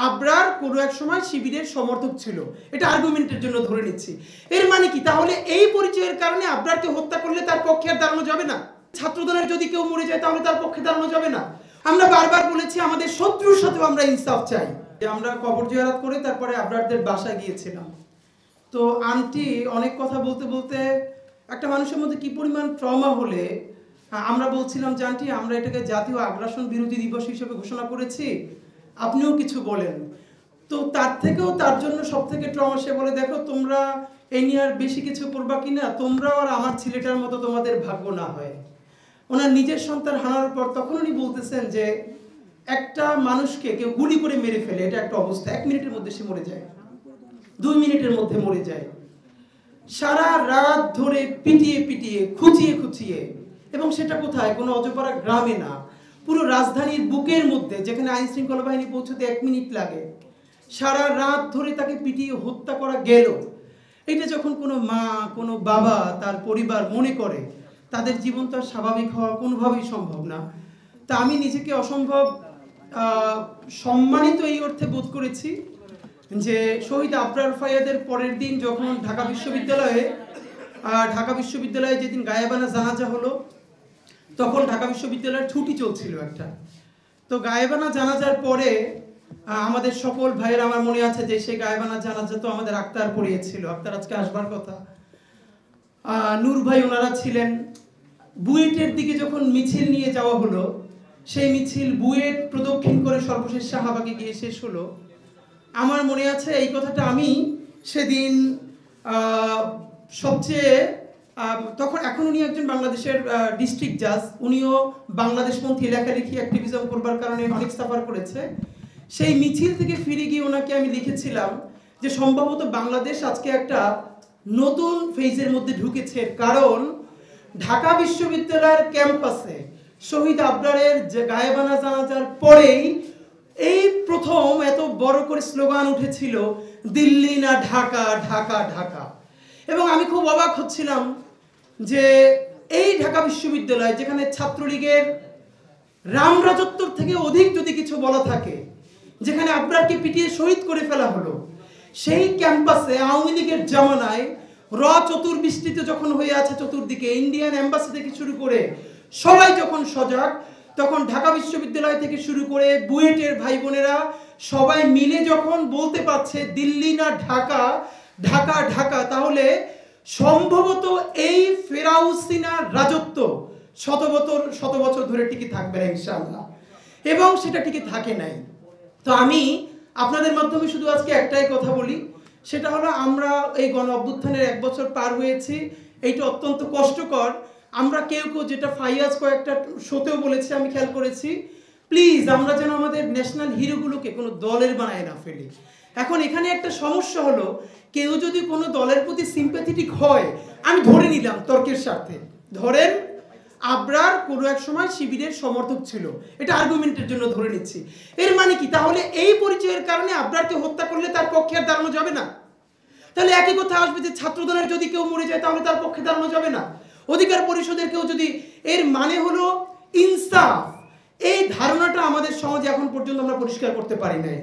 আবরার কোনো এক সময় শিবিরের সমর্থক ছিল, এটা আর্গুমেন্টের জন্য ধরে নিচ্ছি। এর মানে কি, তাহলে এই পরিচয়ের কারণে আবরারকে হত্যা করলে তার পক্ষে আর দাঁড়ানো যাবে না? ছাত্রদলের যদি কেউ মরে যায় তাহলে তার পক্ষে দাঁড়ানো যাবে না? আমরা বারবার বলেছি আমাদের শত্রুর সাথেও আমরা ইনসাফ চাই। আমরা কবর জিয়ারত করে তারপরে আবরারদের বাসায় গিয়েছিলাম। তো আন্টি অনেক কথা বলতে বলতে একটা মানুষের মধ্যে কি পরিমাণ ট্রমা হলে আমরা বলছিলাম যে আন্টি আমরা এটাকে জাতীয় আগ্রাসন বিরোধী দিবস হিসেবে ঘোষণা করেছি, আপনিও কিছু বলেন। তো তার থেকেও তার জন্য সব থেকে ট্রমা, সে বলে দেখো তোমরা এই নিয়ে আর বেশি কিছু করবা কিনা, তোমরাও আর আমার ছেলেটার মতো তোমাদের ভাগ্য না হয়। ওনার নিজের সন্তান হারানোর পর তখন উনি বলতেছেন যে একটা মানুষকে কেউ গুলি করে মেরে ফেলে, এটা একটা অবস্থা, 1 মিনিটের মধ্যে সে মরে যায়, 2 মিনিটের মধ্যে মরে যায়। সারা রাত ধরে পিটিয়ে পিটিয়ে খুঁচিয়ে খুঁচিয়ে, এবং সেটা কোথায়, কোনো অজপাড়া গ্রামে না, পুরো রাজধানীর বুকের মধ্যে, যেখানে আইন শৃঙ্খলা বাহিনী পৌঁছতে 1 মিনিট লাগে, সারা রাত ধরে তাকে পিটিয়ে হত্যা করা গেল। এটা যখন কোনো মা কোনো বাবা তার পরিবার মনে করে, তাদের জীবন তো আর স্বাভাবিক হওয়া কোনোভাবেই সম্ভব না। তা আমি নিজেকে অসম্ভব সম্মানিত এই অর্থে বোধ করেছি যে শহীদ আবরার ফায়াদের পরের দিন যখন ঢাকা বিশ্ববিদ্যালয়ে যেদিন গায়েবানা জানাজা হলো, তখন ঢাকা বিশ্ববিদ্যালয়ের ছুটি চলছিল একটা। তো গায়েবানা জানাজার পরে আমাদের সকল ভাইয়ের, আমার মনে আছে যে সেই গায়েবানা জানাজা তো আমাদের আক্তার পড়িয়েছিল, আক্তার আজকে আসবার কথা, নূর ভাই ওনারা ছিলেন। বুয়েটের দিকে যখন মিছিল নিয়ে যাওয়া হলো, সেই মিছিল বুয়েট প্রদক্ষিণ করে সর্বশেষ শাহবাগে গিয়ে শেষ হলো। আমার মনে আছে এই কথাটা আমি সেদিন সবচেয়ে এখন উনি একজন বাংলাদেশের ডিস্ট্রিক্ট জাজ, উনিও বাংলাদেশপন্থী লেখালেখি অ্যাক্টিভিজম করবার কারণে অনেক সাফার করেছে। সেই মিছিল থেকে ফিরে গিয়ে ওনাকে আমি লিখেছিলাম যে সম্ভবত বাংলাদেশ আজকে একটা নতুন ফেজের মধ্যে ঢুকেছে, কারণ ঢাকা বিশ্ববিদ্যালয়ের ক্যাম্পাসে শহীদ আবরারের যে গায়েবানা জানাজার পরেই এই প্রথম এত বড় করে স্লোগান উঠেছিল, দিল্লি না ঢাকা, ঢাকা ঢাকা। এবং আমি খুব অবাক হচ্ছিলাম যে এই ঢাকা বিশ্ববিদ্যালয়, যেখানে ছাত্রলীগের রামরাজত্বর থেকে অধিক যদি কিছু বলা থাকে, যেখানে আবরারকে পিটিয়ে শহীদ করে ফেলা হলো, সেই ক্যাম্পাসে আওয়ামী লীগের জামানায় চতুর্বৃষ্টিতে যখন হয়ে আছে চতুর্দিকে, ইন্ডিয়ান এম্বাসি থেকে শুরু করে সবাই যখন সজাগ, তখন ঢাকা বিশ্ববিদ্যালয় থেকে শুরু করে বুয়েটের ভাই বোনেরা সবাই মিলে যখন বলতে পারছে দিল্লি না ঢাকা, ঢাকা ঢাকা, তাহলে সম্ভবত এই ফেরাউসিনার রাজত্ব শত বছর ধরে টিকে থাকবে না ইনশাআল্লাহ, এবং সেটা টিকে থাকে নাই। তো আমি আপনাদের মাধ্যমে শুধু আজকে একটাই কথা বলি, সেটা হলো আমরা এই গণ অভ্যুত্থানের 1 বছর পার হয়েছি, এইটা অত্যন্ত কষ্টকর। আমরা কেউ যেটা ফাইয়াজ কয়েকটা শোতেও বলেছি, আমি খেয়াল করেছি, প্লিজ আমরা যেন আমাদের ন্যাশনাল হিরোগুলোকে কোনো দলের বানায় না ফেলি। এখন এখানে একটা সমস্যা হলো, কেউ যদি কোনো দলের প্রতি সিম্প্যাথেটিক হয়, আমি ধরে নিলাম তর্কের স্বার্থে, ধরেন আবরার কোনো এক সময় শিবিরের সমর্থক ছিল, এটা আর্গুমেন্টের জন্য ধরে নিচ্ছি। এর মানে কি, তাহলে এই পরিচয়ের কারণে আবরারকে হত্যা করলে তার পক্ষে আর দাঁড়ানো যাবে না? তাহলে একই কথা আসবে যে ছাত্রদলের যদি কেউ মরে যায় তাহলে তার পক্ষে দাঁড়ানো যাবে না? অধিকার পরিষদের কেউ যদি, এর মানে হলো ইনসাফ। এই ধারণাটা আমাদের সমাজে এখন পর্যন্ত আমরা পরিষ্কার করতে পারি নাই।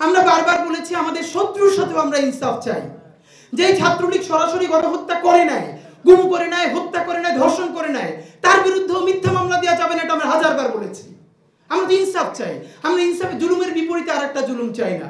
আমরা বারবার বলেছি আমাদের শত্রুর সাথেও আমরা ইনসাফ চাই। যে ছাত্রলীগ সরাসরি গণহত্যা করে নাই, গুম করে নাই, হত্যা করে নাই, ধর্ষণ করে নাই, তার বিরুদ্ধেও মিথ্যা মামলা দেওয়া যাবে না, এটা আমরা 1000 বার বলেছি। আমরা তো ইনসাফ চাই, আমরা ইনসাফে জুলুমের বিপরীতে আর একটা জুলুম চাই না।